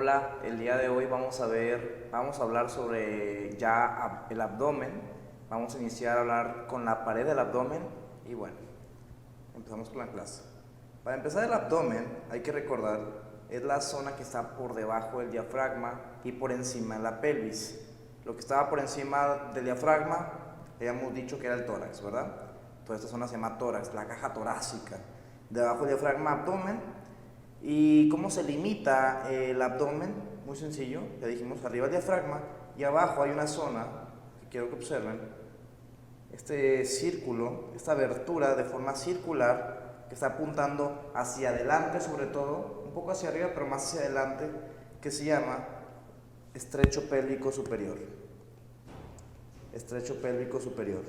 Hola, el día de hoy vamos a hablar sobre ya el abdomen. Vamos a iniciar a hablar con la pared del abdomen y bueno, empezamos con la clase. Para empezar, el abdomen, hay que recordar, es la zona que está por debajo del diafragma y por encima de la pelvis. Lo que estaba por encima del diafragma, habíamos dicho que era el tórax, ¿verdad? Toda esta zona se llama tórax, la caja torácica. Debajo del diafragma, abdomen. ¿Y cómo se limita el abdomen? Muy sencillo, ya dijimos, arriba el diafragma y abajo hay una zona que quiero que observen, este círculo, esta abertura de forma circular que está apuntando hacia adelante, sobre todo, un poco hacia arriba, pero más hacia adelante, que se llama estrecho pélvico superior. Estrecho pélvico superior.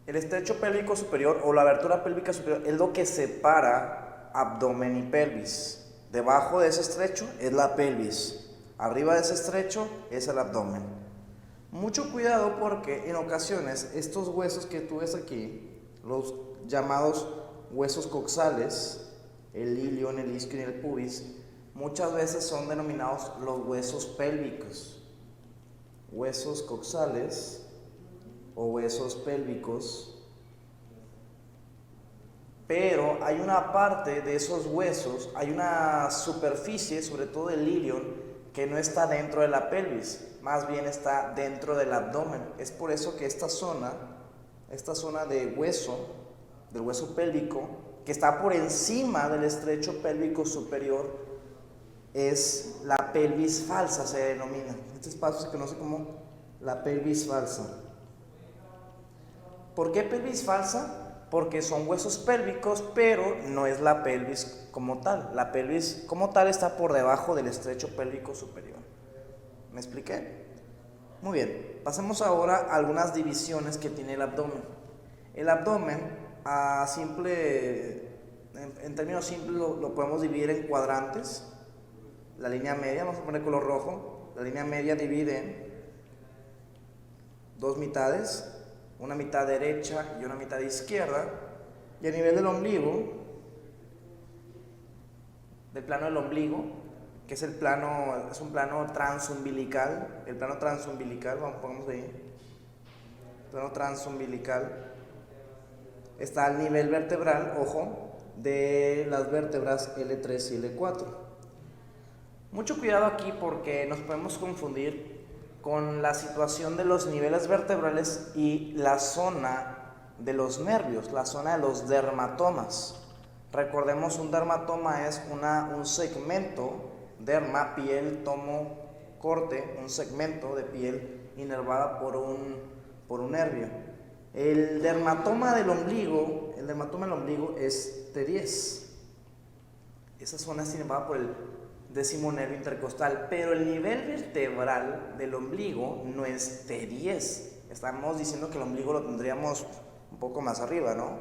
El estrecho pélvico superior o la abertura pélvica superior es lo que separa abdomen y pelvis. Debajo de ese estrecho es la pelvis. Arriba de ese estrecho es el abdomen. Mucho cuidado porque en ocasiones estos huesos que tú ves aquí, los llamados huesos coxales, el ilion, el isquion y el pubis, muchas veces son denominados los huesos pélvicos. Huesos coxales o huesos pélvicos, pero hay una parte de esos huesos, hay una superficie, sobre todo el ilion, que no está dentro de la pelvis, más bien está dentro del abdomen. Es por eso que esta zona de hueso, del hueso pélvico, que está por encima del estrecho pélvico superior, es la pelvis falsa, se denomina. Este espacio se conoce como la pelvis falsa. ¿Por qué pelvis falsa? Porque son huesos pélvicos, pero no es la pelvis como tal. La pelvis como tal está por debajo del estrecho pélvico superior. ¿Me expliqué? Muy bien, pasemos ahora a algunas divisiones que tiene el abdomen. El abdomen, en términos simples, lo podemos dividir en cuadrantes. La línea media, vamos a poner color rojo, la línea media divide en dos mitades, una mitad derecha y una mitad izquierda, y a nivel del ombligo, del plano del ombligo, que es un plano transumbilical, el plano transumbilical, pongamos ahí, el plano transumbilical, está al nivel vertebral, ojo, de las vértebras L3 y L4. Mucho cuidado aquí porque nos podemos confundir con la situación de los niveles vertebrales y la zona de los nervios, la zona de los dermatomas. Recordemos, un dermatoma es un segmento, derma, piel, tomo, corte, un segmento de piel inervada por un nervio. El dermatoma del ombligo es T10. Esa zona es inervada por el décimo nervio intercostal, pero el nivel vertebral del ombligo no es T10. Estamos diciendo que el ombligo lo tendríamos un poco más arriba, ¿no?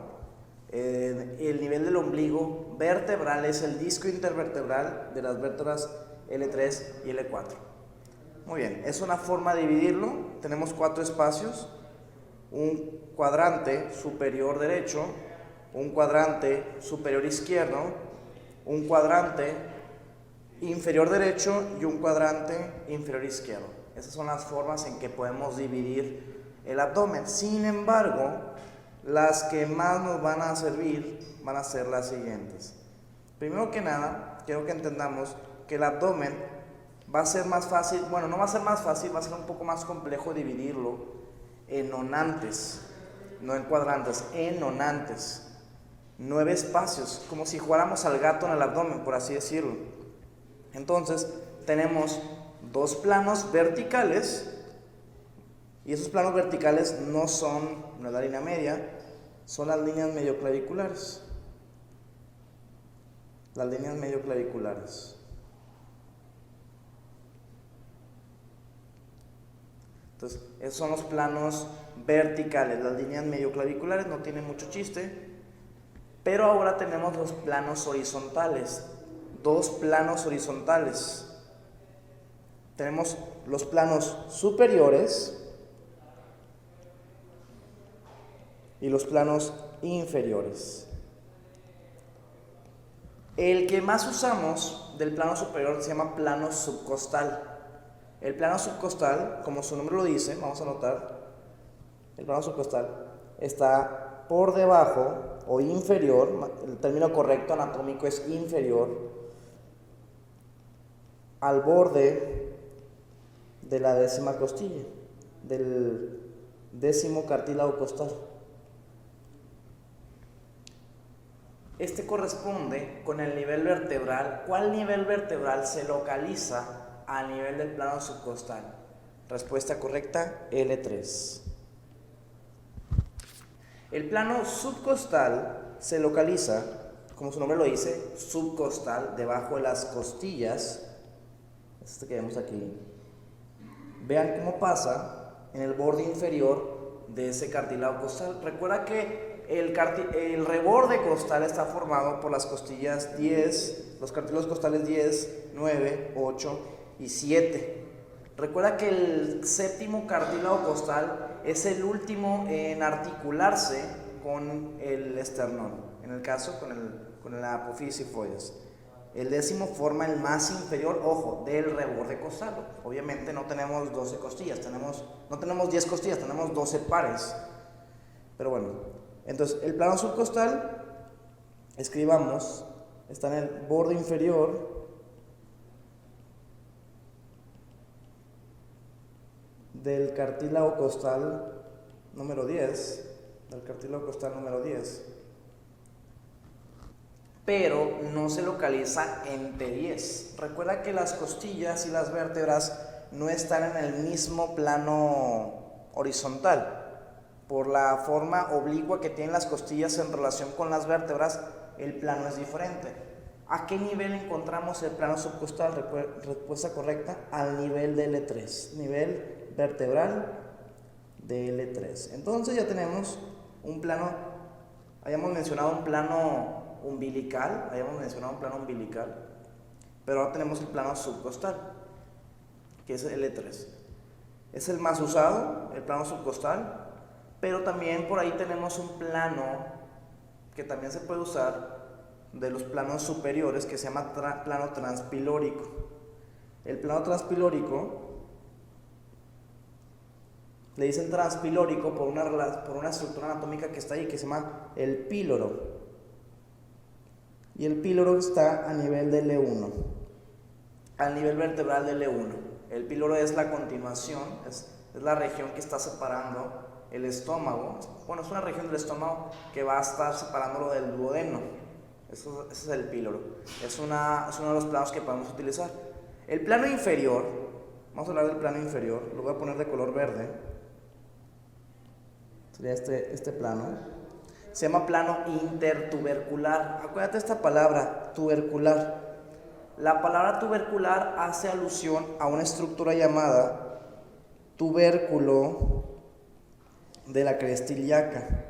El nivel del ombligo vertebral es el disco intervertebral de las vértebras L3 y L4. Muy bien, es una forma de dividirlo. Tenemos 4 espacios: un cuadrante superior derecho, un cuadrante superior izquierdo, un cuadrante inferior derecho y un cuadrante inferior izquierdo. Esas son las formas en que podemos dividir el abdomen. Sin embargo, las que más nos van a servir van a ser las siguientes. Primero que nada, quiero que entendamos que el abdomen va a ser más fácil, bueno, no va a ser más fácil, va a ser un poco más complejo dividirlo en nonantes, no en cuadrantes, en nonantes. 9 espacios, como si jugáramos al gato en el abdomen, por así decirlo. Entonces, tenemos 2 planos verticales, y esos planos verticales no es la línea media, son las líneas medioclaviculares. Las líneas medioclaviculares. Entonces, esos son los planos verticales. Las líneas medioclaviculares no tienen mucho chiste, pero ahora tenemos los planos horizontales. 2 planos horizontales. Tenemos los planos superiores y los planos inferiores. El que más usamos del plano superior se llama plano subcostal. El plano subcostal, como su nombre lo dice, vamos a notar, el plano subcostal está por debajo o inferior, el término correcto anatómico es inferior, al borde de la décima costilla, del décimo cartílago costal. Este corresponde con el nivel vertebral. ¿Cuál nivel vertebral se localiza a nivel del plano subcostal? Respuesta correcta, L3. El plano subcostal se localiza, como su nombre lo dice, subcostal, debajo de las costillas. Este que vemos aquí. Vean cómo pasa en el borde inferior de ese cartílago costal. Recuerda que el reborde costal está formado por las costillas 10, los cartílagos costales 10, 9, 8 y 7. Recuerda que el séptimo cartílago costal es el último en articularse con el esternón, en el caso con la apófisis foides. El décimo forma el más inferior, ojo, del reborde costal. Obviamente no tenemos 12 costillas, no tenemos 10 costillas, tenemos 12 pares. Pero bueno, entonces el plano subcostal, escribamos, está en el borde inferior del cartílago costal número 10, pero no se localiza en T10. Recuerda que las costillas y las vértebras no están en el mismo plano horizontal. Por la forma oblicua que tienen las costillas en relación con las vértebras, el plano es diferente. ¿A qué nivel encontramos el plano subcostal? Respuesta correcta, al nivel de L3, nivel vertebral de L3. Entonces ya tenemos un plano, habíamos mencionado un plano umbilical, pero ahora tenemos el plano subcostal, que es el L3. Es el más usado, el plano subcostal, pero también por ahí tenemos un plano que también se puede usar de los planos superiores, que se llama plano transpilórico. El plano transpilórico, le dicen transpilórico por una estructura anatómica que está ahí, que se llama el píloro. Y el píloro está a nivel del L1, al nivel vertebral del L1. El píloro es la continuación, es la región que está separando el estómago. Bueno, es una región del estómago que va a estar separándolo del duodeno. Ese es el píloro. Es uno de los planos que podemos utilizar. El plano inferior, vamos a hablar del plano inferior, lo voy a poner de color verde. Sería este plano. Se llama plano intertubercular. Acuérdate esta palabra, tubercular. La palabra tubercular hace alusión a una estructura llamada tubérculo de la cresta ilíaca.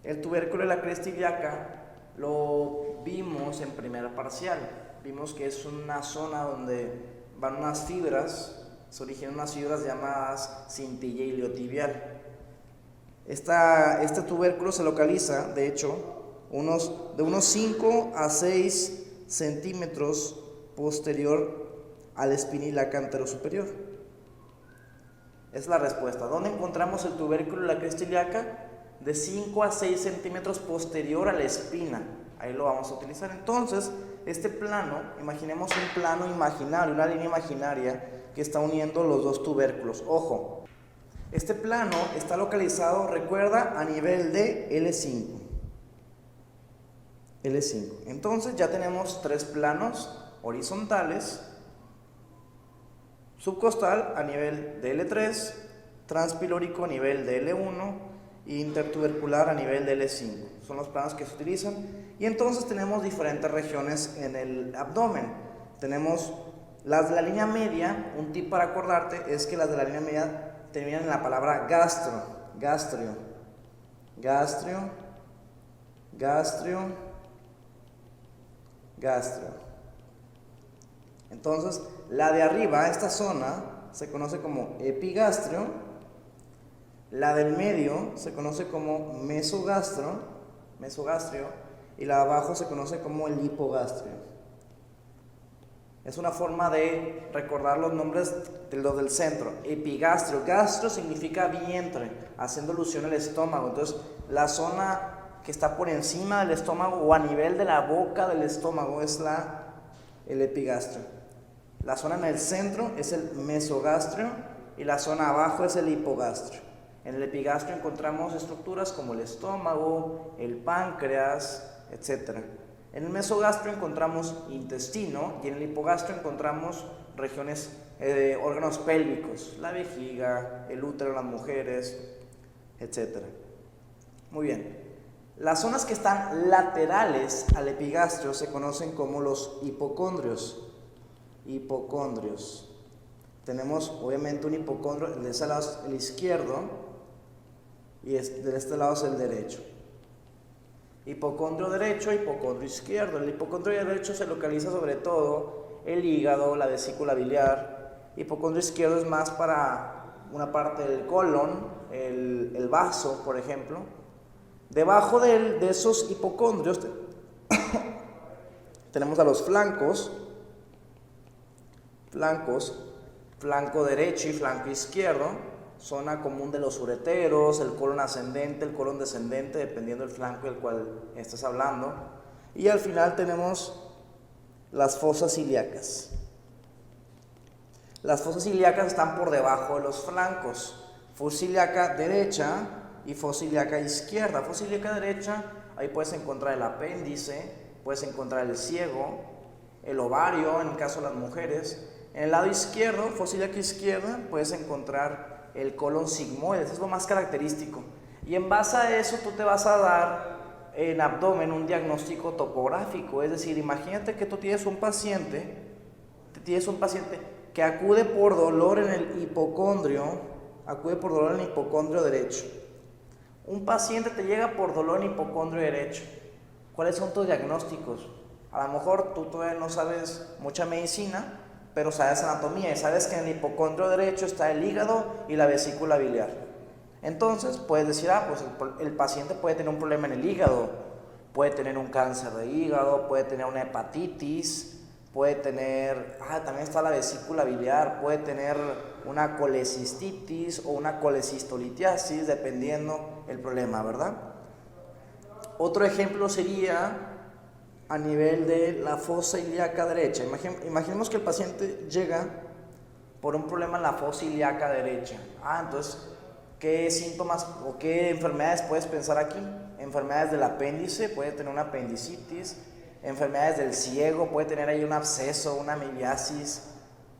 El tubérculo de la cresta ilíaca lo vimos en primera parcial. Vimos que es una zona donde van unas fibras, se originan unas fibras llamadas cintilla iliotibial. Este tubérculo se localiza, de hecho, de unos 5 a 6 centímetros posterior a la espina ilíaca anterosuperior. Es la respuesta. ¿Dónde encontramos el tubérculo de la cresta ilíaca? De 5 a 6 centímetros posterior a la espina. Ahí lo vamos a utilizar. Entonces, este plano, imaginemos un plano imaginario, una línea imaginaria que está uniendo los dos tubérculos. Ojo, este plano está localizado, recuerda, a nivel de L5. Entonces ya tenemos 3 planos horizontales: subcostal a nivel de L3, transpilórico a nivel de L1 e intertubercular a nivel de L5. Son los planos que se utilizan. Y entonces tenemos diferentes regiones en el abdomen. Tenemos las de la línea media. Un tip para acordarte es que las de la línea media terminan en la palabra gastrio. Entonces, la de arriba, esta zona, se conoce como epigastrio. La del medio se conoce como mesogastrio. y la de abajo se conoce como el hipogastrio. Es una forma de recordar los nombres de los del centro. Epigastrio, gastro significa vientre, haciendo alusión al estómago. Entonces, la zona que está por encima del estómago o a nivel de la boca del estómago es el epigastrio. La zona en el centro es el mesogastrio y la zona abajo es el hipogastrio. En el epigastrio encontramos estructuras como el estómago, el páncreas, etc. En el mesogastrio encontramos intestino y en el hipogastrio encontramos regiones, órganos pélvicos, la vejiga, el útero en las mujeres, etc. Muy bien. Las zonas que están laterales al epigastrio se conocen como los hipocondrios. Hipocondrios. Tenemos obviamente un hipocondrio, de ese lado es el izquierdo y de este lado es el derecho. Hipocondrio derecho, hipocondrio izquierdo. El hipocondrio derecho se localiza sobre todo el hígado, la vesícula biliar. Hipocondrio izquierdo es más para una parte del colon, el vaso, por ejemplo. Debajo de esos hipocondrios tenemos a los flancos, flanco derecho y flanco izquierdo, zona común de los ureteros, el colon ascendente, el colon descendente, dependiendo del flanco del cual estés hablando. Y al final tenemos las fosas ilíacas. Las fosas ilíacas están por debajo de los flancos. Fosa ilíaca derecha y fosa ilíaca izquierda. Fosa ilíaca derecha, ahí puedes encontrar el apéndice, puedes encontrar el ciego, el ovario en el caso de las mujeres. En el lado izquierdo, fosa ilíaca izquierda, puedes encontrar el colon sigmoides, es lo más característico. Y en base a eso tú te vas a dar en abdomen un diagnóstico topográfico. Es decir, imagínate que tú tienes un paciente que acude por dolor en el hipocondrio, derecho. Un paciente te llega por dolor en hipocondrio derecho. ¿Cuáles son tus diagnósticos? A lo mejor tú todavía no sabes mucha medicina, pero sabes anatomía y sabes que en el hipocondrio derecho está el hígado y la vesícula biliar. Entonces puedes decir, pues el paciente puede tener un problema en el hígado, puede tener un cáncer de hígado, puede tener una hepatitis, puede tener, también está la vesícula biliar, puede tener una colecistitis o una colecistolitiasis, dependiendo el problema, ¿verdad? Otro ejemplo sería a nivel de la fosa ilíaca derecha. Imaginemos que el paciente llega por un problema en la fosa ilíaca derecha. Entonces, ¿qué síntomas o qué enfermedades puedes pensar aquí? Enfermedades del apéndice, puede tener una apendicitis. Enfermedades del ciego, puede tener ahí un absceso, una amibiasis,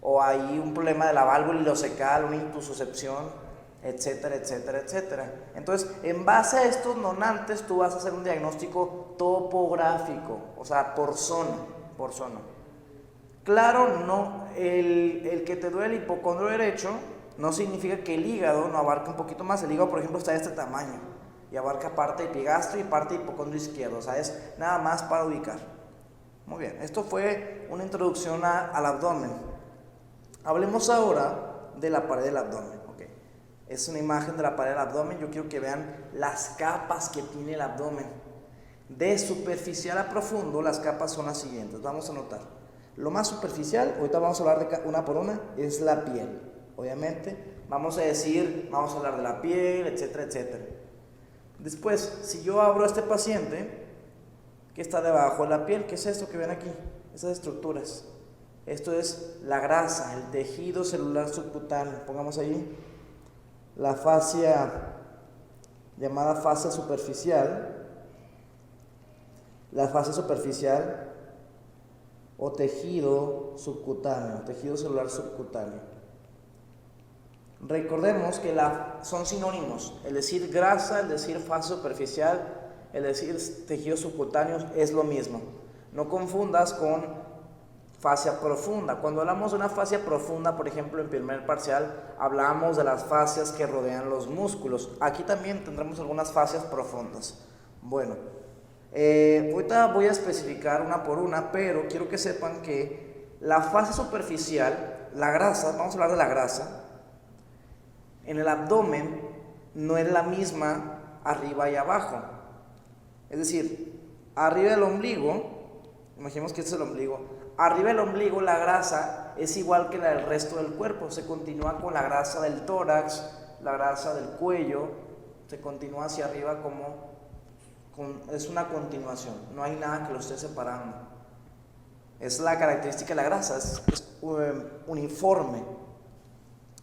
o ahí un problema de la válvula ileocecal, una intususcepción, etcétera, etcétera, etcétera. Entonces, en base a estos donantes, tú vas a hacer un diagnóstico topográfico, o sea, por zona. Claro, no, el que te duele el hipocondrio derecho no significa que el hígado no abarque un poquito más. El hígado, por ejemplo, está de este tamaño y abarca parte de epigastrio y parte de hipocondrio izquierdo, o sea, es nada más para ubicar. Muy bien, esto fue una introducción al abdomen. Hablemos ahora de la pared del abdomen. Es una imagen de la pared del abdomen. Yo quiero que vean las capas que tiene el abdomen. De superficial a profundo, las capas son las siguientes. Vamos a notar. Lo más superficial, ahorita vamos a hablar de una por una, es la piel. Obviamente, vamos a hablar de la piel, etcétera, etcétera. Después, si yo abro a este paciente, que está debajo de la piel, ¿qué es esto que ven aquí? Esas estructuras. Esto es la grasa, el tejido celular subcutáneo. Pongamos ahí la fascia, llamada fascia superficial, la fascia superficial o tejido subcutáneo, tejido celular subcutáneo. Recordemos que son sinónimos, el decir grasa, el decir fascia superficial, el decir tejido subcutáneo es lo mismo. No confundas con fascia profunda. Cuando hablamos de una fascia profunda, por ejemplo, en primer parcial, hablamos de las fascias que rodean los músculos. Aquí también tendremos algunas fascias profundas. Bueno, ahorita voy a especificar una por una, pero quiero que sepan que la fascia superficial, la grasa, vamos a hablar de la grasa, en el abdomen no es la misma arriba y abajo. Es decir, arriba del ombligo, imaginemos que este es el ombligo, arriba del ombligo la grasa es igual que la del resto del cuerpo, se continúa con la grasa del tórax, la grasa del cuello, se continúa hacia arriba es una continuación, no hay nada que lo esté separando. Es la característica de la grasa, es uniforme,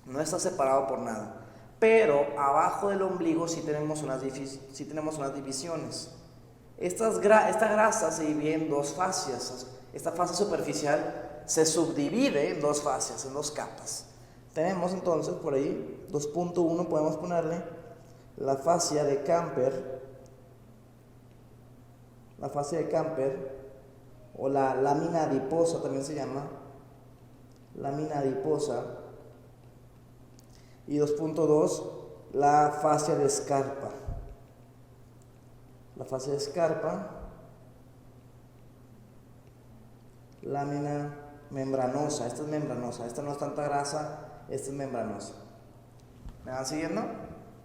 no está separado por nada. Pero abajo del ombligo sí tenemos unas divisiones. Esta grasa se divide en dos fascias. Esta fascia superficial se subdivide en dos fascias, en dos capas. Tenemos entonces por ahí 2.1, podemos ponerle la fascia de Camper, o la lámina adiposa también se llama, lámina adiposa, y 2.2 la fascia de Scarpa. La fascia de Scarpa, lámina membranosa, esta es membranosa, esta no es tanta grasa, esta es membranosa. ¿Me van siguiendo?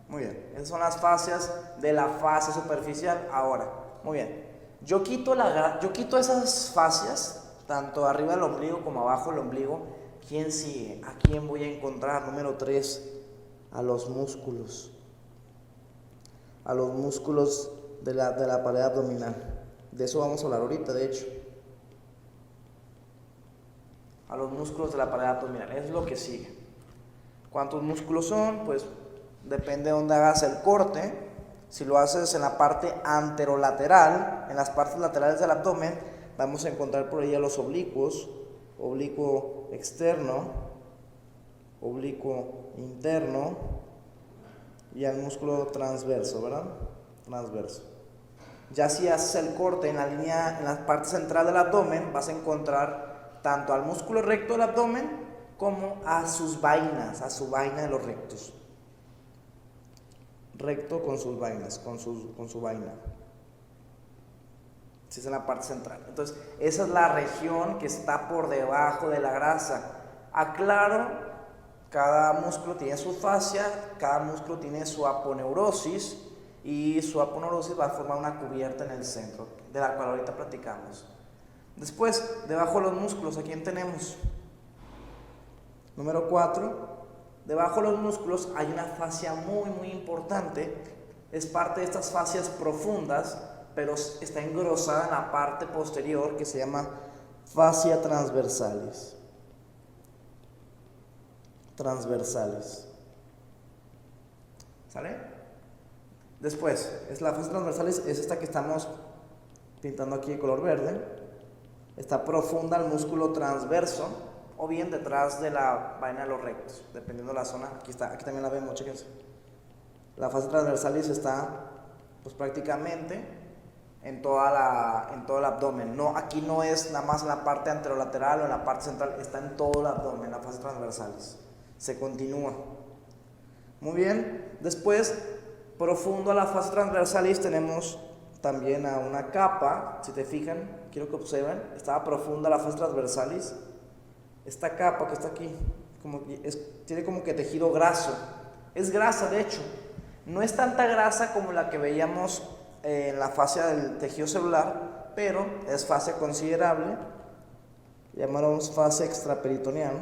Muy bien, esas son las fascias de la fascia superficial. Ahora, muy bien, yo quito esas fascias, tanto arriba del ombligo como abajo del ombligo. ¿Quién sigue? ¿A quién voy a encontrar? Número 3, a los músculos. A los músculos de la pared abdominal. De eso vamos a hablar ahorita, de hecho. A los músculos de la pared abdominal, es lo que sigue. ¿Cuántos músculos son? Pues depende de dónde hagas el corte. Si lo haces en la parte anterolateral, en las partes laterales del abdomen, vamos a encontrar por ahí a los oblicuos, oblicuo externo, oblicuo interno y al músculo transverso, ¿verdad? Transverso. Ya si haces el corte en la parte central del abdomen, vas a encontrar tanto al músculo recto del abdomen como a sus vainas, a su vaina de los rectos. Recto con sus vainas, con su vaina. Si es en la parte central. Entonces, esa es la región que está por debajo de la grasa. Aclaro, cada músculo tiene su fascia, cada músculo tiene su aponeurosis, y su aponeurosis va a formar una cubierta en el centro, de la cual ahorita platicamos. Después, debajo de los músculos, ¿a quién tenemos? Número 4. Debajo de los músculos hay una fascia muy, muy importante. Es parte de estas fascias profundas, pero está engrosada en la parte posterior, que se llama fascia transversalis. Transversales. ¿Sale? Después, la fascia transversalis es esta que estamos pintando aquí de color verde. Está profunda el músculo transverso, o bien detrás de la vaina de los rectos, dependiendo de la zona. Aquí también la vemos, chéquense. La fascia transversalis está pues prácticamente en todo el abdomen. No, aquí no es nada más en la parte anterolateral o en la parte central, está en todo el abdomen, la fascia transversalis. Se continúa. Muy bien. Después, profundo a la fascia transversalis, tenemos también a una capa. Si te fijan, quiero que observen, estaba profunda la fascia transversalis. Esta capa que está aquí, tiene como que tejido graso. Es grasa, de hecho. No es tanta grasa como la que veíamos en la fascia del tejido celular, pero es fascia considerable. Llamaremos fascia extraperitoneal.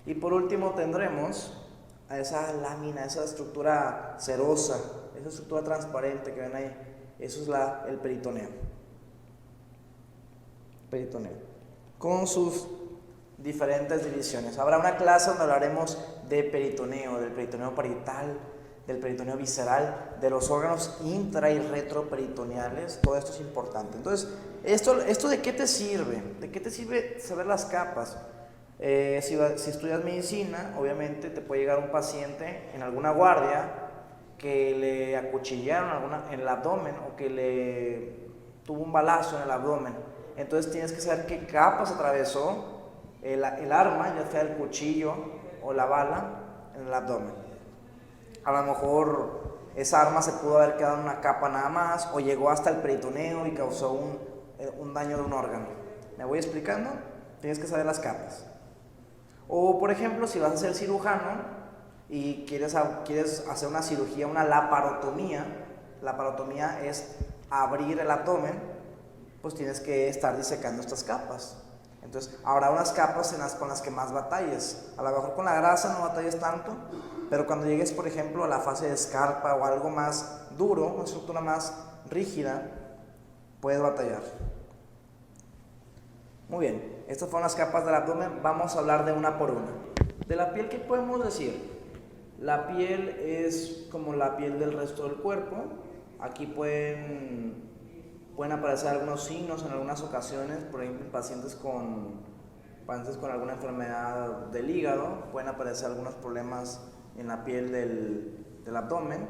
Y por último tendremos a esa lámina, esa estructura cerosa, esa estructura transparente que ven ahí. Eso es el peritoneo. Con sus diferentes divisiones. Habrá una clase donde hablaremos de peritoneo, del peritoneo parietal, del peritoneo visceral, de los órganos intra y retroperitoneales. Todo esto es importante. Entonces, ¿esto de qué te sirve? ¿De qué te sirve saber las capas? Si estudias medicina, obviamente te puede llegar un paciente en alguna guardia que le acuchillaron en el abdomen o que le tuvo un balazo en el abdomen. Entonces tienes que saber qué capas atravesó el arma, ya sea el cuchillo o la bala, en el abdomen. A lo mejor esa arma se pudo haber quedado en una capa nada más, o llegó hasta el peritoneo y causó un daño de un órgano. ¿Me voy explicando? Tienes que saber las capas. O por ejemplo, si vas a ser cirujano y quieres hacer una cirugía, una laparotomía. Laparotomía es abrir el abdomen, pues tienes que estar disecando estas capas. Entonces, habrá unas capas con las que más batalles. A lo mejor con la grasa no batalles tanto, pero cuando llegues, por ejemplo, a la fase de escarpa o algo más duro, una estructura más rígida, puedes batallar. Muy bien, estas fueron las capas del abdomen. Vamos a hablar de una por una. De la piel, ¿qué podemos decir? La piel es como la piel del resto del cuerpo. Aquí pueden aparecer algunos signos en algunas ocasiones, por ejemplo, en pacientes con alguna enfermedad del hígado, pueden aparecer algunos problemas en la piel del abdomen,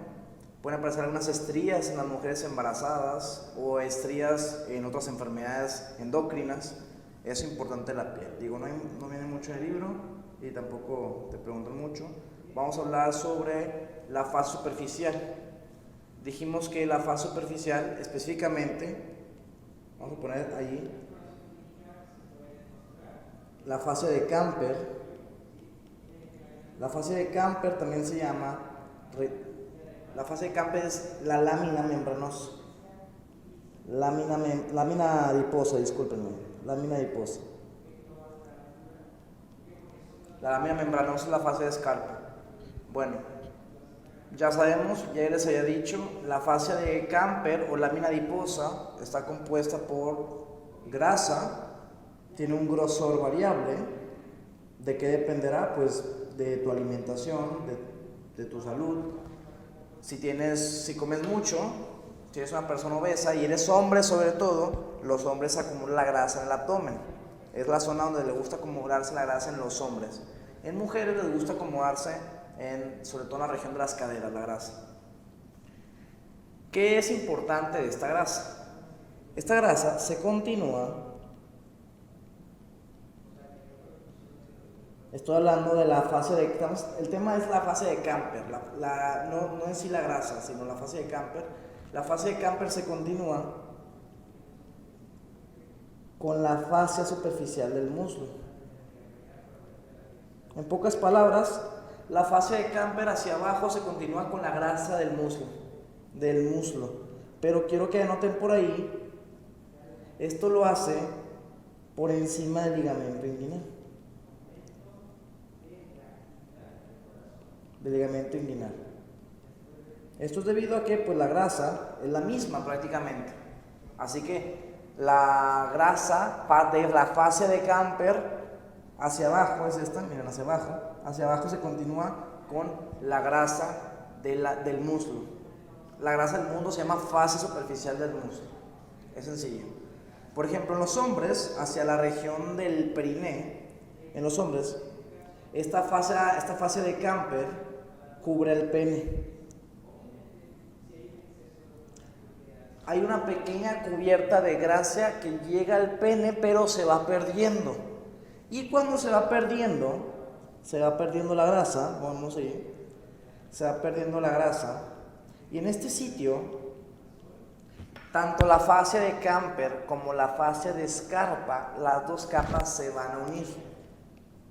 pueden aparecer algunas estrías en las mujeres embarazadas o estrías en otras enfermedades endocrinas. Es importante la piel. Digo, no viene mucho en el libro y tampoco te preguntan mucho. Vamos a hablar sobre la faz superficial. Dijimos que la faz superficial específicamente, vamos a poner allí, la fase de Camper. La fase de Camper también se llama, la fase de Camper es la lámina membranosa. Lámina adiposa, discúlpenme, lámina adiposa. La lámina membranosa es la fase de escarpa. Bueno, ya sabemos, ya les había dicho, la fase de Camper o lámina adiposa está compuesta por grasa, tiene un grosor variable. ¿De qué dependerá? Pues de tu alimentación, de tu salud. Si comes mucho, si eres una persona obesa y eres hombre sobre todo, los hombres acumulan la grasa en el abdomen. Es la zona donde le gusta acumularse la grasa en los hombres. En mujeres les gusta acomodarse sobre todo en la región de las caderas, la grasa. ¿Qué es importante de esta grasa? Esta grasa se continúa. Estoy hablando de la fase de... El tema es la fase de Camper, no en sí la grasa, sino la fase de Camper. La fase de Camper se continúa con la fascia superficial del muslo. En pocas palabras, la fase de Camper hacia abajo se continúa con la grasa del muslo. Pero quiero que anoten por ahí, esto lo hace por encima del ligamento inguinal. Esto es debido a que pues, la grasa es la misma prácticamente. Así que la grasa de la fase de Camper hacia abajo es esta, miren, hacia abajo se continúa con la grasa del muslo. La grasa del muslo se llama fase superficial del muslo. Es sencillo. Por ejemplo, en los hombres, hacia la región del periné, en los hombres, esta fase de Camper cubre el pene. Hay una pequeña cubierta de grasa que llega al pene, pero se va perdiendo. Y cuando se va perdiendo la grasa, vamos ahí, se va perdiendo la grasa. Y en este sitio, tanto la fascia de Camper como la fascia de escarpa, las dos capas se van a unir.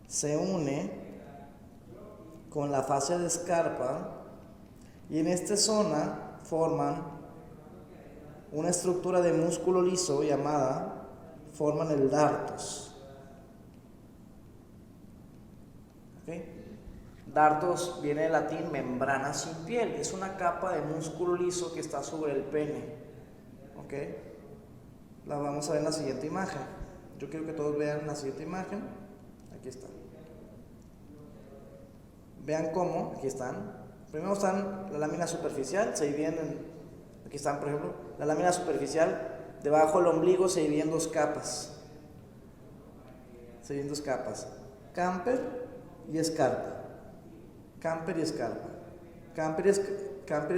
Se une con la fascia de escarpa y en esta zona forman una estructura de músculo liso forman el dartos. ¿Okay? Dartos viene del latín membrana sin piel, es una capa de músculo liso que está sobre el pene. ¿Okay? La vamos a ver en la siguiente imagen. Yo quiero que todos vean la siguiente imagen. Aquí está. Vean cómo, aquí están. Primero están la lámina superficial, se dividen aquí están, por ejemplo, la lámina superficial, debajo del ombligo se divide en dos capas. Camper y escarpa. Camper y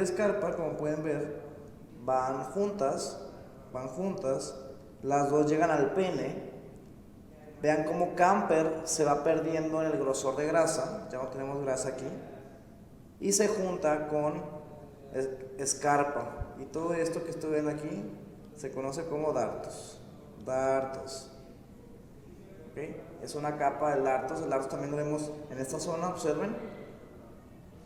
escarpa, como pueden ver, van juntas, las dos llegan al pene. Vean cómo Camper se va perdiendo en el grosor de grasa, ya no tenemos grasa aquí, y se junta con escarpa. Y todo esto que estoy viendo aquí se conoce como dartos. ¿Okay? Es una capa del dartos. El dartos también lo vemos en esta zona, observen.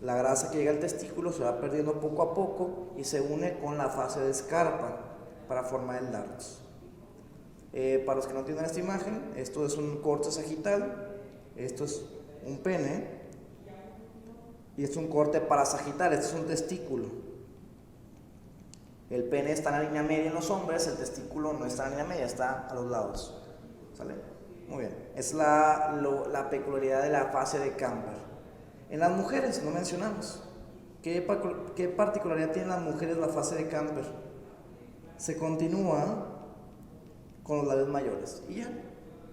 La grasa que llega al testículo se va perdiendo poco a poco y se une con la fase de escarpa para formar el dardos. Para los que no tienen esta imagen, esto es un corte sagital, esto es un pene y esto es un corte parasagital, esto es un testículo. El pene está en la línea media en los hombres, el testículo no está en la línea media, está a los lados. ¿Sale? Muy bien. Es la peculiaridad de la fase de Camper. En las mujeres, no mencionamos. ¿Qué particularidad tienen las mujeres la fase de Camper? Se continúa con los labios mayores. Y ya.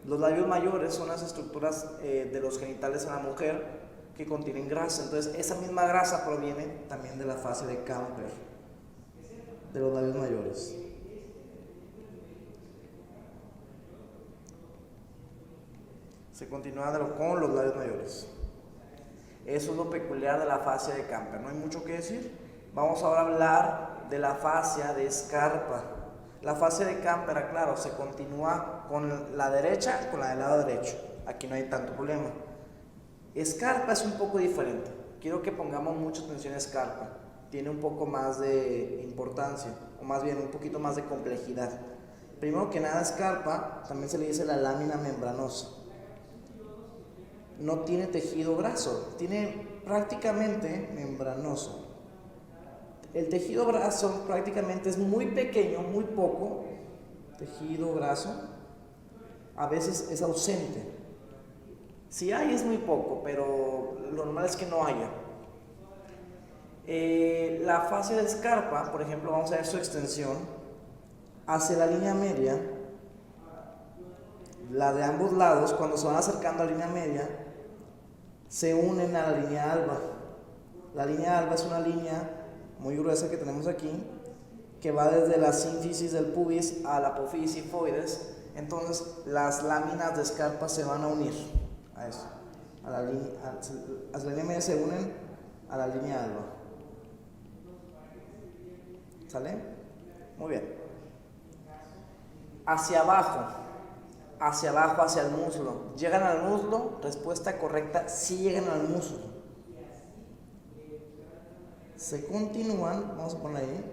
Los labios mayores son las estructuras de los genitales en la mujer que contienen grasa. Entonces, esa misma grasa proviene también de la fase de Camper, de los labios mayores. Se continúa con los labios mayores. Eso es lo peculiar de la fascia de Camper. No hay mucho que decir. Vamos ahora a hablar de la fascia de escarpa. La fascia de Camper, aclaro, se continúa con la derecha, con la del lado derecho. Aquí no hay tanto problema. Escarpa es un poco diferente. Quiero que pongamos mucha atención a escarpa. Tiene un poco más de importancia, o más bien un poquito más de complejidad. Primero que nada, escarpa también se le dice la lámina membranosa. No tiene tejido graso, tiene prácticamente membranoso. El tejido graso prácticamente es muy pequeño, muy poco. Tejido graso a veces es ausente. Si hay es muy poco, pero lo normal es que no haya. La fase de escarpa, por ejemplo, vamos a ver su extensión hacia la línea media. La de ambos lados, cuando se van acercando a la línea media, se unen a la línea alba. La línea alba es una línea muy gruesa que tenemos aquí, que va desde la sínfisis del pubis a la apófisis sifoides. Entonces, las láminas de escarpa se van a unir a eso. A la línea media se unen a la línea alba. ¿Sale? Muy bien. Hacia abajo, hacia el muslo. ¿Llegan al muslo? Respuesta correcta, sí llegan al muslo. Se continúan, vamos a poner ahí,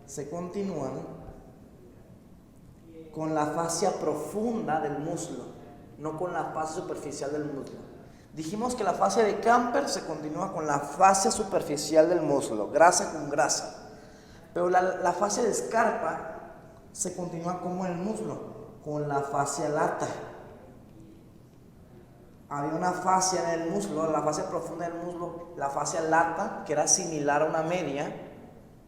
se continúan con la fascia profunda del muslo, no con la fascia superficial del muslo. Dijimos que la fascia de Camper se continúa con la fascia superficial del muslo, grasa con grasa. Pero la fascia de escarpa se continúa como en el muslo, con la fascia lata. Había una fascia en el muslo, la fascia profunda del muslo, la fascia lata, que era similar a una media,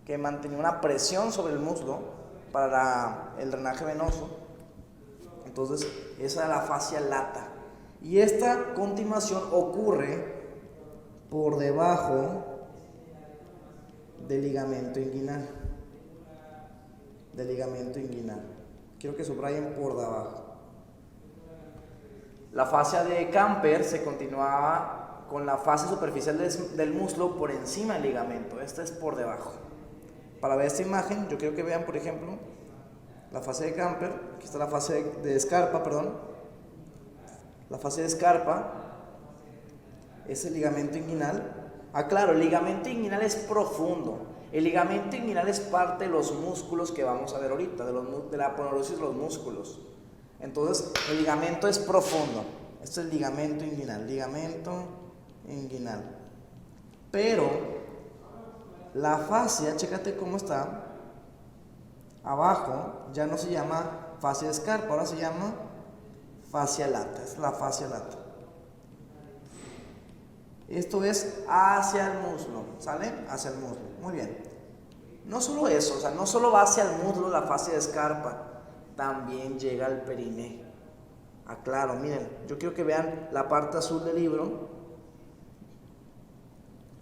que mantenía una presión sobre el muslo para el drenaje venoso. Entonces, esa era la fascia lata. Y esta continuación ocurre por debajo del ligamento inguinal. Del ligamento inguinal. Quiero que subrayen por debajo. La fascia de Camper se continuaba con la fascia superficial del muslo por encima del ligamento. Esta es por debajo. Para ver esta imagen, yo quiero que vean, por ejemplo, la fascia de Camper. Aquí está la fascia de escarpa, perdón. La fascia de escarpa es el ligamento inguinal. Claro, el ligamento inguinal es profundo. El ligamento inguinal es parte de los músculos que vamos a ver ahorita, de la aponeurosis de los músculos. Entonces, el ligamento es profundo. Este es el ligamento inguinal. Ligamento inguinal. Pero, la fascia, chécate cómo está. Abajo ya no se llama fascia de escarpa, ahora se llama fascia lata. Es la fascia lata. Esto es hacia el muslo, ¿sale? Hacia el muslo. Muy bien. No solo eso, o sea, no solo va hacia el muslo la fascia de escarpa, también llega al periné. Aclaro, miren, yo quiero que vean la parte azul del libro.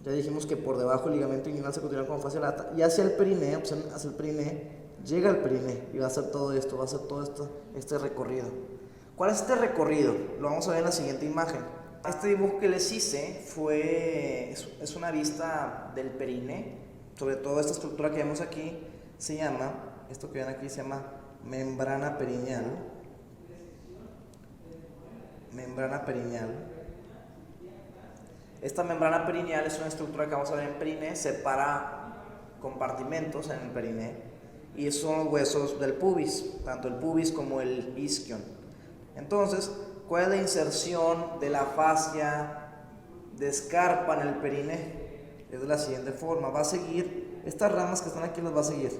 Ya dijimos que por debajo el ligamento inguinal se continúa con fascia lata. Y hacia el periné, hacia el periné, llega al periné y va a hacer todo esto, va a hacer todo este recorrido. ¿Cuál es este recorrido? Lo vamos a ver en la siguiente imagen. Este dibujo que les hice es una vista del periné. Sobre todo esta estructura que vemos aquí se llama, esto que ven aquí se llama membrana perineal. Membrana perineal. Esta membrana perineal es una estructura que vamos a ver en periné, separa compartimentos en el periné y son los huesos del pubis, tanto el pubis como el isquion. Entonces, ¿cuál es la inserción de la fascia de Scarpa en el periné? Es de la siguiente forma, va a seguir, estas ramas que están aquí las va a seguir.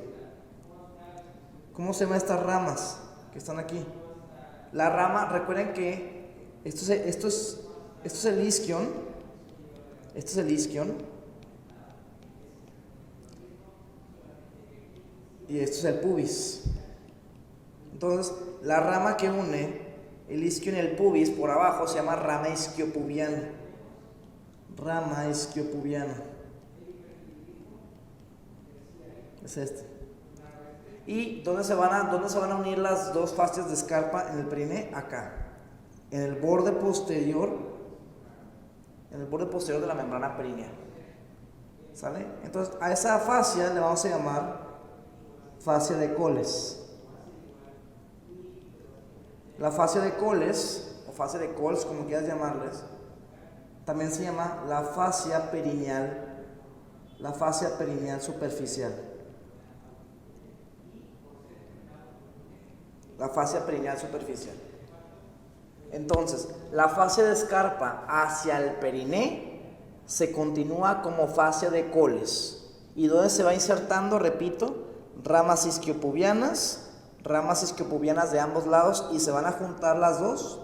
¿Cómo se llaman estas ramas que están aquí? La rama, recuerden que esto es el isquion. Este es el isquion y esto es el pubis. Entonces, la rama que une el isquion y el pubis por abajo se llama rama isquiopubiana. Rama isquiopubiana. Es este. ¿Y dónde se van a unir las dos fascias de Scarpa en el periné? Acá, en el borde posterior. En el borde posterior de la membrana perineal. ¿Sale? Entonces, a esa fascia le vamos a llamar fascia de Coles. La fascia de Coles, o fascia de Coles, como quieras llamarles, también se llama la fascia perineal superficial. La fascia perineal superficial. Entonces, la fascia de Scarpa hacia el periné se continúa como fascia de Coles. ¿Y dónde se va insertando? Repito, ramas isquiopubianas de ambos lados, y se van a juntar las dos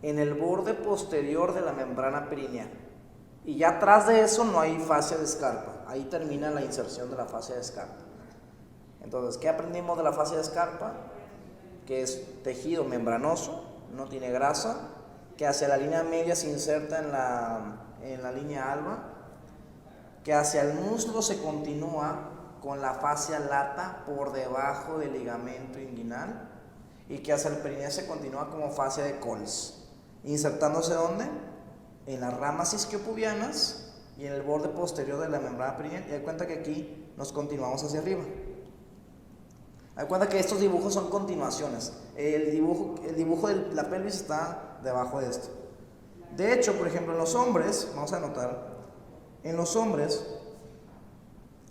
en el borde posterior de la membrana perineal. Y ya atrás de eso no hay fascia de Scarpa. Ahí termina la inserción de la fascia de Scarpa. Entonces, ¿qué aprendimos de la fascia de Scarpa? Que es tejido membranoso, no tiene grasa, que hacia la línea media se inserta en la línea alba, que hacia el muslo se continúa con la fascia lata por debajo del ligamento inguinal, y que hacia el periné se continúa como fascia de Coles, insertándose ¿dónde? En las ramas isquiopubianas y en el borde posterior de la membrana perineal. Y da cuenta que aquí nos continuamos hacia arriba. Da cuenta que estos dibujos son continuaciones. El dibujo de la pelvis está debajo de esto. De hecho, por ejemplo, en los hombres, vamos a notar, en los hombres,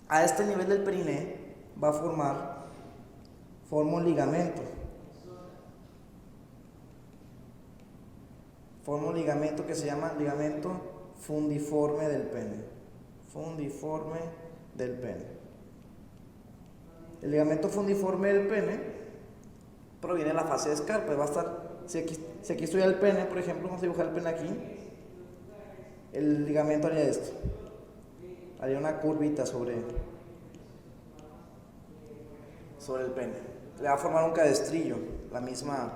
a este nivel del periné va a forma un ligamento. Forma un ligamento que se llama ligamento fundiforme del pene. Fundiforme del pene. El ligamento fundiforme del pene proviene de la fascia de Scarpa. Va a estar, si aquí estuviera el pene, por ejemplo, vamos a dibujar el pene aquí, el ligamento haría esto. Haría una curvita sobre el pene. Le va a formar un cabestrillo, la misma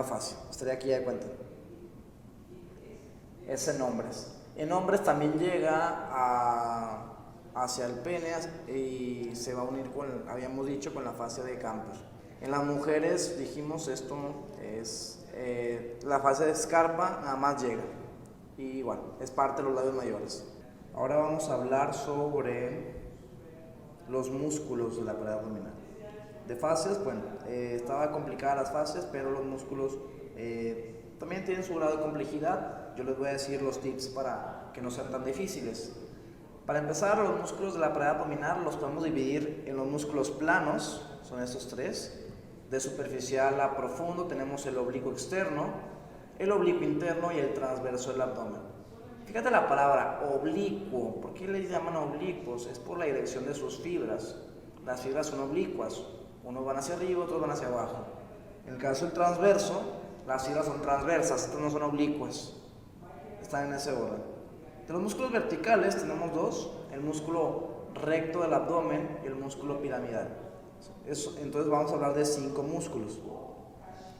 fascia. Estaría aquí ya de cuenta. Es en hombres. En hombres también llega hacia el pene y se va a unir habíamos dicho, con la fascia de Camper. En las mujeres dijimos esto es la fascia de Scarpa, nada más llega y igual es parte de los labios mayores. Ahora vamos a hablar sobre los músculos de la pared abdominal. De fascias, bueno, estaba complicada las fascias, pero los músculos también tienen su grado de complejidad. Yo les voy a decir los tips para que no sean tan difíciles. Para empezar, los músculos de la pared abdominal los podemos dividir en los músculos planos, son estos tres. De superficial a profundo tenemos el oblicuo externo, el oblicuo interno y el transverso del abdomen. Fíjate la palabra oblicuo. ¿Por qué les llaman oblicuos? Es por la dirección de sus fibras. Las fibras son oblicuas, unos van hacia arriba, otros van hacia abajo. En el caso del transverso, las fibras son transversas, estas no son oblicuas, están en ese orden. De los músculos verticales tenemos dos, el músculo recto del abdomen y el músculo piramidal. Entonces vamos a hablar de 5 músculos.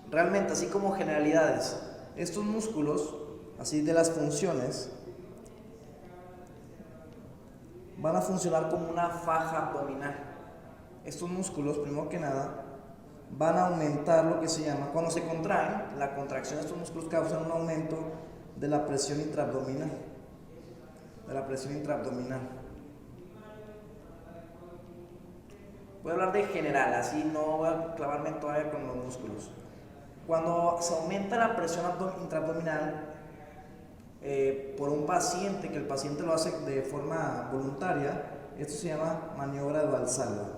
Realmente, así como generalidades, estos músculos, así de las funciones, van a funcionar como una faja abdominal. Estos músculos, primero que nada, van a aumentar lo que se llama, cuando se contraen, la contracción de estos músculos causa un aumento de la presión intraabdominal. Voy a hablar de general, así no voy a clavarme todavía con los músculos. Cuando se aumenta la presión intraabdominal, por un paciente, que el paciente lo hace de forma voluntaria, esto se llama maniobra de Valsalva.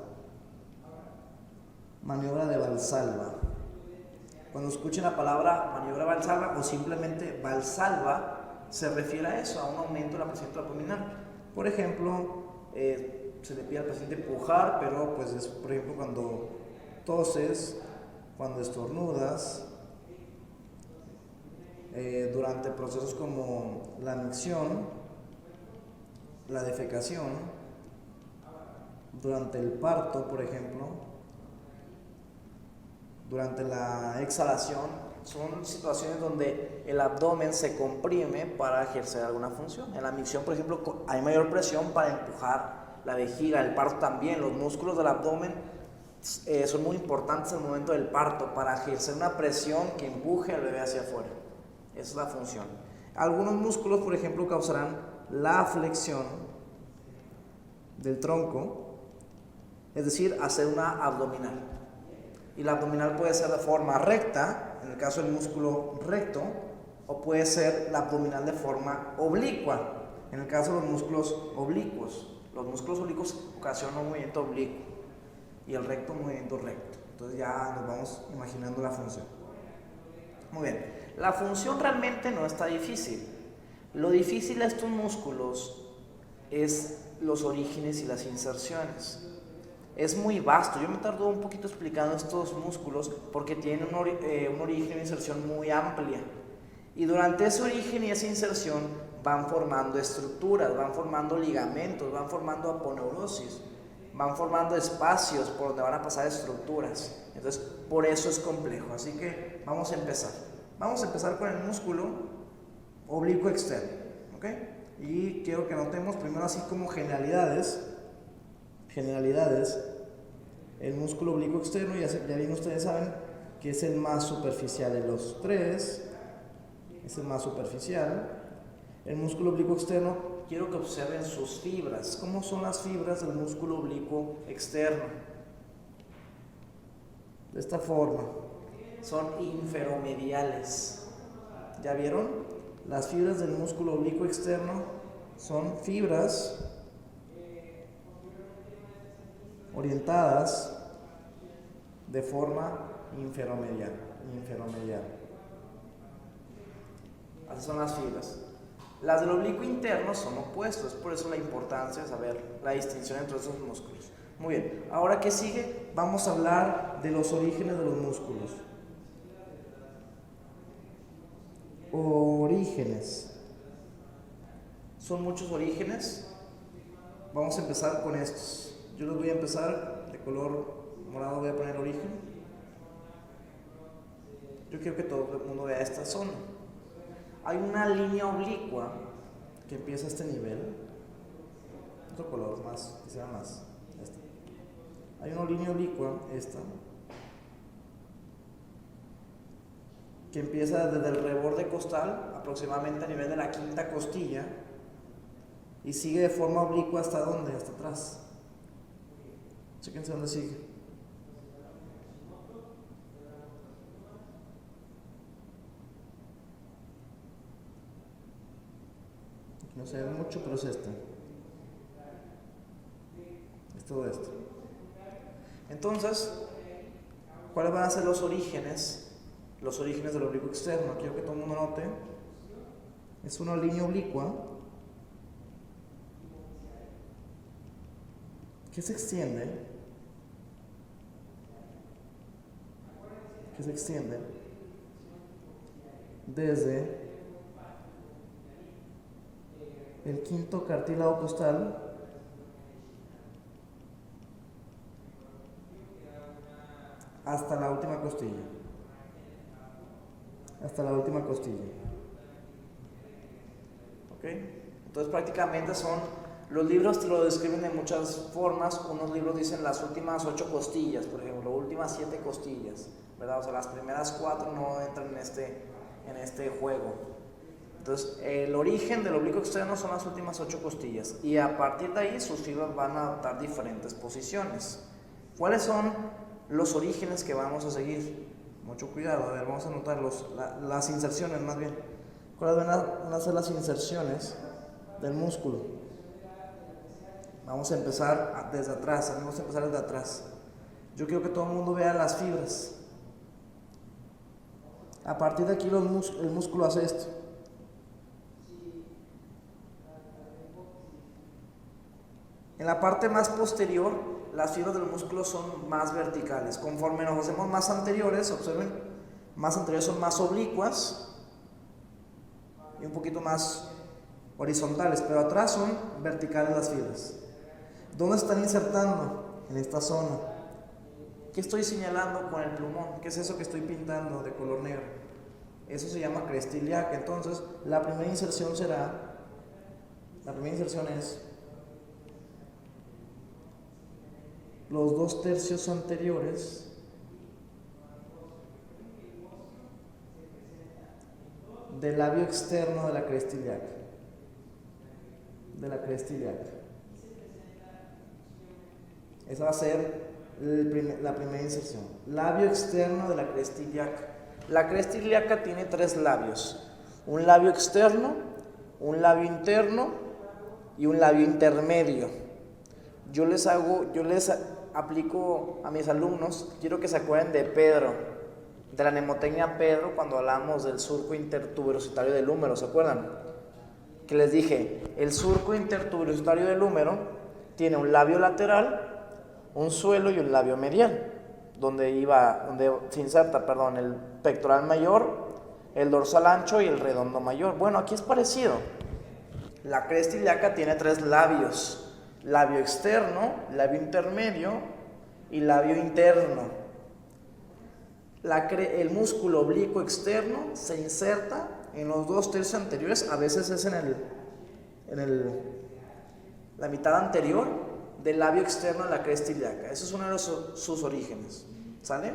Maniobra de Valsalva. Cuando escuchen la palabra maniobra Valsalva o simplemente Valsalva, se refiere a eso, a un aumento de la presión abdominal. Por ejemplo, se le pide al paciente empujar, pero pues es, por ejemplo, cuando toses, cuando estornudas, durante procesos como la micción, la defecación, durante el parto, por ejemplo, durante la exhalación. Son situaciones donde el abdomen se comprime para ejercer alguna función. En la micción, por ejemplo, hay mayor presión para empujar la vejiga. El parto también, los músculos del abdomen son muy importantes en el momento del parto para ejercer una presión que empuje al bebé hacia afuera. Esa es la función. Algunos músculos, por ejemplo, causarán la flexión del tronco, es decir, hacer una abdominal. Y la abdominal puede ser de forma recta, en el caso del músculo recto, o puede ser la abdominal de forma oblicua, en el caso de los músculos oblicuos. Los músculos oblicuos ocasionan un movimiento oblicuo y el recto un movimiento recto. Entonces ya nos vamos imaginando la función. Muy bien, la función realmente no está difícil. Lo difícil de estos músculos es los orígenes y las inserciones. Es muy vasto, yo me tardo un poquito explicando estos músculos porque tienen un origen e inserción muy amplia. Y durante ese origen y esa inserción van formando estructuras, van formando ligamentos, van formando aponeurosis, van formando espacios por donde van a pasar estructuras. Entonces, por eso es complejo. Así que vamos a empezar. Vamos a empezar con el músculo oblicuo externo, ¿ok? Y quiero que notemos primero así como generalidades. El músculo oblicuo externo, ya bien ustedes saben que es el más superficial de los tres, es el más superficial. El músculo oblicuo externo, quiero que observen sus fibras. ¿Cómo son las fibras del músculo oblicuo externo? De esta forma, son inferomediales. ¿Ya vieron? Las fibras del músculo oblicuo externo son fibras orientadas de forma inferomedial. Así son las fibras. Las del oblicuo interno son opuestos, por eso la importancia de saber la distinción entre esos músculos. Muy bien, ahora ¿qué sigue? Vamos a hablar de los orígenes de los músculos. Orígenes. Son muchos orígenes. Vamos a empezar con estos. Yo los voy a empezar de color morado, voy a poner origen. Yo quiero que todo el mundo vea esta zona. Hay una línea oblicua que empieza a este nivel. Otro color más, que sea más. Esta. Hay una línea oblicua, esta, que empieza desde el reborde costal, aproximadamente a nivel de la quinta costilla, y sigue de forma oblicua hasta dónde, hasta atrás. Chéquense dónde sigue. Aquí no se ve mucho, pero es este. Es todo esto. Entonces, ¿cuáles van a ser los orígenes? Los orígenes del oblicuo externo. Quiero que todo el mundo note. Es una línea oblicua que se extiende. Desde el quinto cartílago costal hasta la última costilla. ¿Ok? Entonces prácticamente son, los libros te lo describen de muchas formas. Unos libros dicen las últimas 8 costillas, por ejemplo, últimas 7 costillas, ¿verdad? O sea, las primeras 4 no entran en este juego. Entonces, el origen del oblicuo externo son las últimas 8 costillas y a partir de ahí sus fibras van a adoptar diferentes posiciones. ¿Cuáles son los orígenes que vamos a seguir? Mucho cuidado, a ver, vamos a anotar las inserciones más bien. ¿Cuáles van a ser las inserciones del músculo? Vamos a empezar desde atrás, Yo quiero que todo el mundo vea las fibras. A partir de aquí el músculo hace esto. En la parte más posterior, las fibras del músculo son más verticales. Conforme nos hacemos más anteriores, observen, más anteriores son más oblicuas y un poquito más horizontales, pero atrás son verticales las fibras. ¿Dónde están insertando? En esta zona. ¿Qué estoy señalando con el plumón? ¿Qué es eso que estoy pintando de color negro? Eso se llama cresta ilíaca. Entonces, la primera inserción es los 2/3 anteriores del labio externo de la cresta ilíaca. Esa va a ser la primera inserción. Labio externo de la cresta ilíaca. La cresta ilíaca tiene 3 labios: un labio externo, un labio interno y un labio intermedio. Yo les aplico a mis alumnos, quiero que se acuerden de Pedro, de la mnemotecnia Pedro, cuando hablamos del surco intertuberositario del húmero, ¿se acuerdan? Que les dije, el surco intertuberositario del húmero tiene un labio lateral, un suelo y un labio medial, donde se inserta, el pectoral mayor, el dorsal ancho y el redondo mayor. Bueno, aquí es parecido. La cresta ilíaca tiene 3 labios: labio externo, labio intermedio y labio interno. El músculo oblicuo externo se inserta en los 2/3 anteriores, a veces es en la mitad anterior del labio externo de la cresta ilíaca. Ese es uno de sus orígenes. ¿Sale?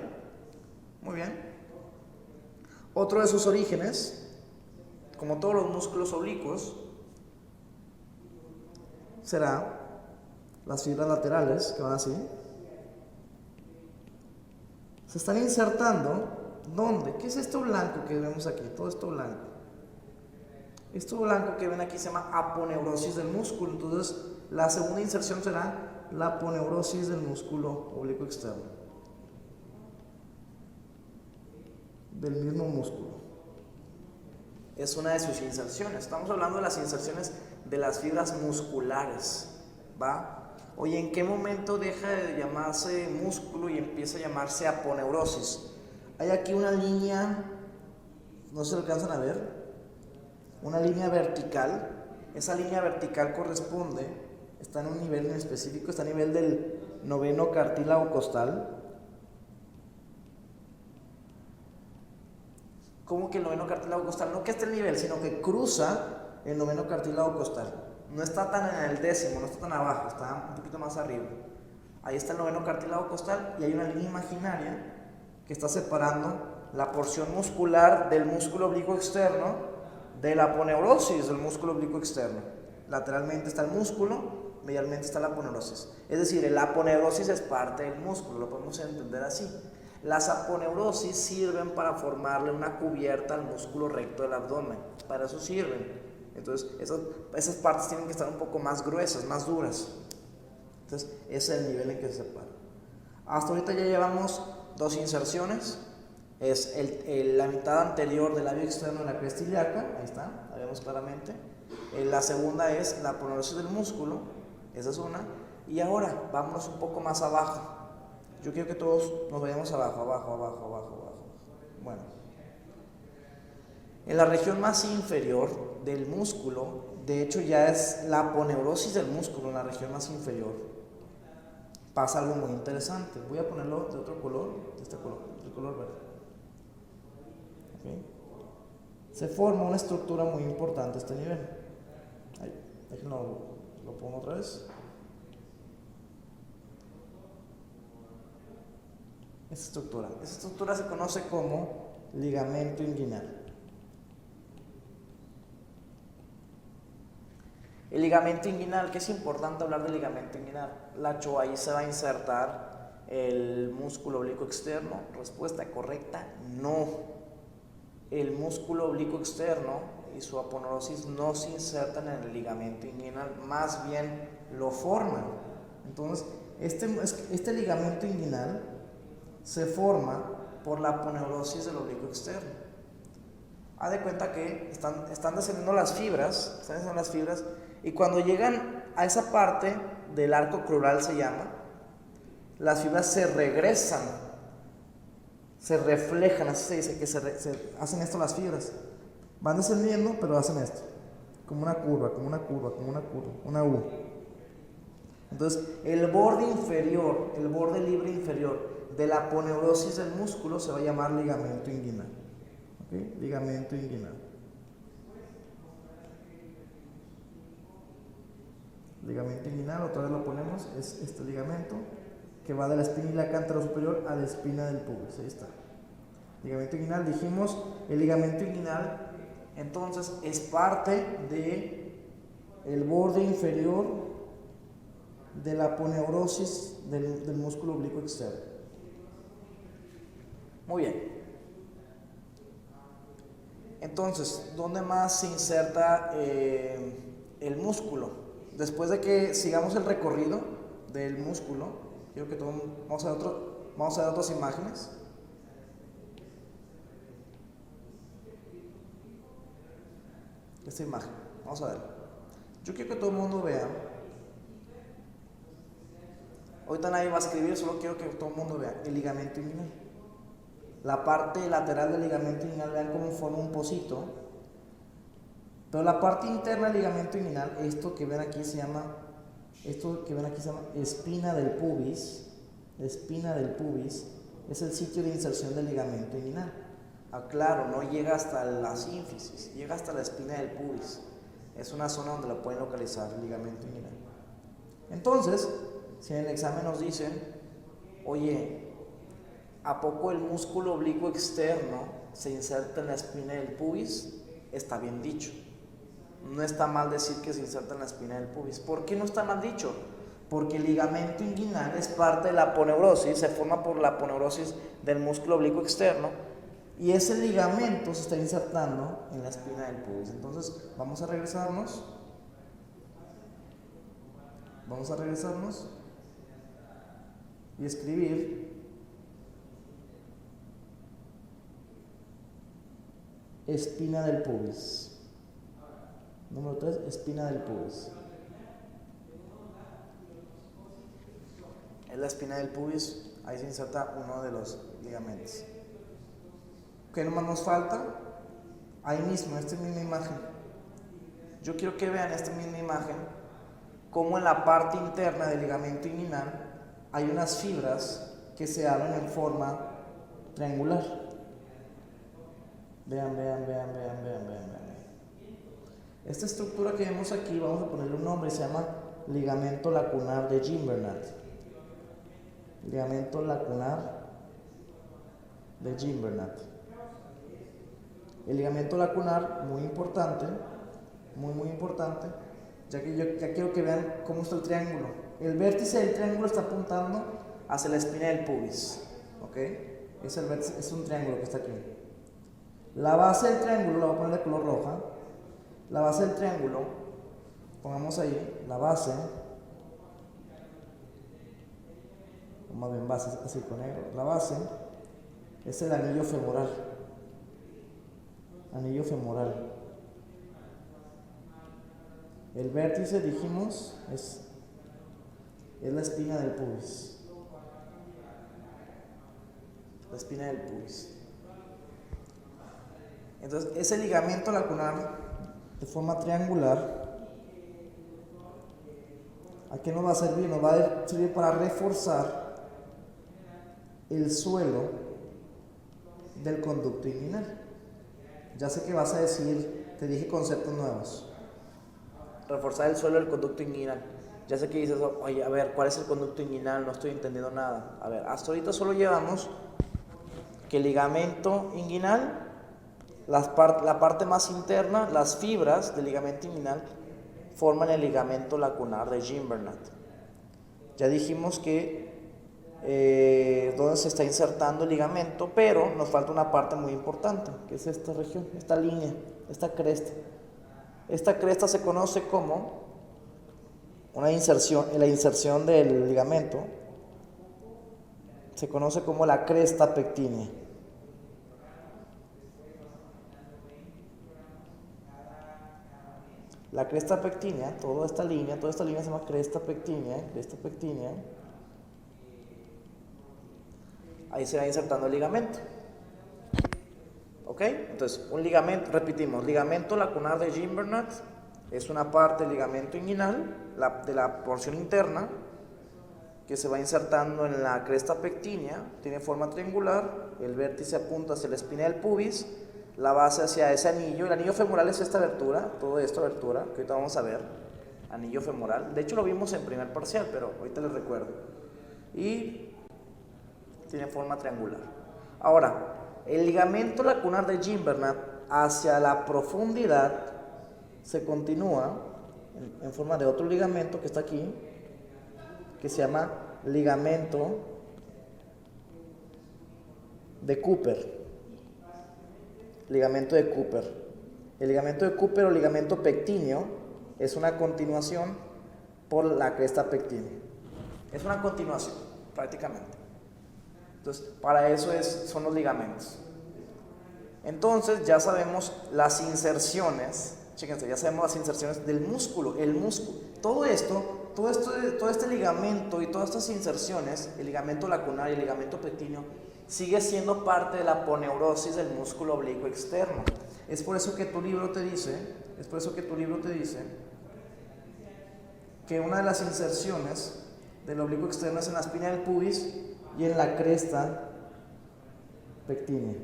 Muy bien. Otro de sus orígenes, como todos los músculos oblicuos, será las fibras laterales, que van así. Se están insertando, ¿dónde? ¿Qué es esto blanco que vemos aquí? Todo esto blanco. Esto blanco que ven aquí se llama aponeurosis del músculo. Entonces, la segunda inserción será la aponeurosis del músculo oblicuo externo. Del mismo músculo. Es una de sus inserciones. Estamos hablando de las inserciones de las fibras musculares, ¿va? Oye, ¿en qué momento deja de llamarse músculo y empieza a llamarse aponeurosis? Hay aquí una línea, no se alcanzan a ver, una línea vertical. Esa línea vertical corresponde, está en un nivel en específico, está a nivel del 9º cartílago costal. ¿Cómo que el 9º cartílago costal? No que esté el nivel, sino que cruza el 9º cartílago costal. No está tan en el 10º, no está tan abajo, está un poquito más arriba. Ahí está el 9º cartílago costal y hay una línea imaginaria que está separando la porción muscular del músculo oblicuo externo de la aponeurosis del músculo oblicuo externo. Lateralmente está el músculo, medialmente está la aponeurosis. Es decir, la aponeurosis es parte del músculo, lo podemos entender así. Las aponeurosis sirven para formarle una cubierta al músculo recto del abdomen, para eso sirven. Entonces, esas partes tienen que estar un poco más gruesas, más duras. Entonces, ese es el nivel en que se separa. Hasta ahorita ya llevamos 2 inserciones. Es la mitad anterior del labio externo de la cresta ilíaca, ahí está, la vemos claramente. La segunda es la aponeurosis del músculo, esa es una. Y ahora, vámonos un poco más abajo. Yo quiero que todos nos vayamos abajo. Bueno, en la región más inferior del músculo, de hecho ya es la aponeurosis del músculo en la región más inferior. Pasa algo muy interesante. Voy a ponerlo de otro color, de este color, del color verde. ¿Okay? Se forma una estructura muy importante a este nivel. Ahí, déjenlo, lo pongo otra vez. Esta estructura se conoce como ligamento inguinal. El ligamento inguinal, ¿qué es importante hablar del ligamento inguinal? Lacho, ahí se va a insertar el músculo oblicuo externo. Respuesta correcta, no. El músculo oblicuo externo y su aponeurosis no se insertan en el ligamento inguinal, más bien lo forman. Entonces, este ligamento inguinal se forma por la aponeurosis del oblicuo externo. Haz de cuenta que están descendiendo las fibras, y cuando llegan a esa parte del arco crural se llama, las fibras se regresan, se reflejan, así se dice, que se hacen esto las fibras. Van descendiendo, pero hacen esto, como una curva, una U. Entonces, el borde inferior, el borde libre inferior de la aponeurosis del músculo se va a llamar ligamento inguinal. ¿Okay? Ligamento inguinal. Ligamento inguinal, otra vez lo ponemos, es este ligamento que va de la espina iliaca anterosuperior a la espina del pubis. Ahí está. Ligamento inguinal, dijimos, el ligamento inguinal entonces es parte de el borde inferior de la aponeurosis del músculo oblicuo externo. Muy bien. Entonces, ¿dónde más se inserta el músculo? Después de que sigamos el recorrido del músculo, quiero que vamos a ver otras imágenes. Esta imagen, vamos a ver. Yo quiero que todo el mundo vea. Ahorita nadie va a escribir, solo quiero que todo el mundo vea el ligamento inguinal. La parte lateral del ligamento inguinal, vean cómo forma un pocito. Pero la parte interna del ligamento inguinal, esto que ven aquí se llama espina del pubis. Espina del pubis es el sitio de inserción del ligamento inguinal. Aclaro, no llega hasta la sínfisis, llega hasta la espina del pubis. Es una zona donde lo pueden localizar el ligamento inguinal. Entonces, si en el examen nos dicen, oye, ¿a poco el músculo oblicuo externo se inserta en la espina del pubis? Está bien dicho. No está mal decir que se inserta en la espina del pubis. ¿Por qué no está mal dicho? Porque el ligamento inguinal es parte de la aponeurosis, se forma por la aponeurosis del músculo oblicuo externo, y ese ligamento se está insertando en la espina del pubis. Entonces, vamos a regresarnos y escribir espina del pubis. Número 3, espina del pubis. Es la espina del pubis, ahí se inserta uno de los ligamentos. ¿Qué nomás nos falta? Ahí mismo, esta misma imagen. Yo quiero que vean esta misma imagen, cómo en la parte interna del ligamento inguinal hay unas fibras que se abren en forma triangular. Vean. Esta estructura que vemos aquí, vamos a ponerle un nombre, se llama ligamento lacunar de Gimbernat. Ligamento lacunar de Gimbernat. El ligamento lacunar, muy importante, muy importante, ya quiero que vean cómo está el triángulo. El vértice del triángulo está apuntando hacia la espina del pubis, ¿ok? Es un triángulo que está aquí. La base del triángulo, la voy a poner de color roja. La base del triángulo, pongamos ahí, la base, o más bien base, así con negro. La base es el anillo femoral. Anillo femoral. El vértice, dijimos, es la espina del pubis. La espina del pubis. Entonces, ese ligamento lacunar de forma triangular, ¿a qué nos va a servir? Nos va a servir para reforzar el suelo del conducto inguinal. Ya sé que vas a decir, te dije conceptos nuevos. Reforzar el suelo del conducto inguinal. Ya sé que dices, oye, a ver, ¿cuál es el conducto inguinal? No estoy entendiendo nada. A ver, hasta ahorita solo llevamos que el ligamento inguinal, la parte más interna, las fibras del ligamento inguinal forman el ligamento lacunar de Gimbernat. Ya dijimos que donde se está insertando el ligamento, pero nos falta una parte muy importante, que es esta región, esta línea. esta cresta. Esta cresta se conoce como una inserción, la inserción del ligamento se conoce como la cresta pectínea. La cresta pectínea, toda esta línea se llama cresta pectínea, Ahí se va insertando el ligamento. ¿Ok? Entonces, un ligamento, repetimos, ligamento lacunar de Gimbernat es una parte del ligamento inguinal, de la porción interna, que se va insertando en la cresta pectínea, tiene forma triangular, el vértice apunta hacia la espina del pubis, la base hacia ese anillo, el anillo femoral es esta abertura, todo esto abertura, que ahorita vamos a ver, anillo femoral, de hecho lo vimos en primer parcial, pero ahorita les recuerdo, y tiene forma triangular. Ahora, el ligamento lacunar de Gimbernat hacia la profundidad se continúa en forma de otro ligamento que está aquí, que se llama ligamento de Cooper. Ligamento de Cooper. El ligamento de Cooper o ligamento pectíneo es una continuación por la cresta pectínea. Es una continuación, prácticamente. Entonces, para eso son los ligamentos. Entonces, ya sabemos las inserciones, chéquense, ya sabemos las inserciones del músculo, el músculo. Todo este ligamento y todas estas inserciones, el ligamento lacunar y el ligamento pectíneo, sigue siendo parte de la aponeurosis del músculo oblicuo externo. Es por eso que tu libro te dice, que una de las inserciones del oblicuo externo es en la espina del pubis y en la cresta pectínea.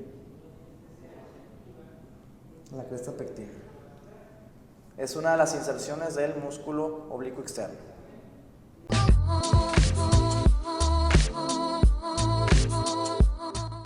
En la cresta pectínea. Es una de las inserciones del músculo oblicuo externo.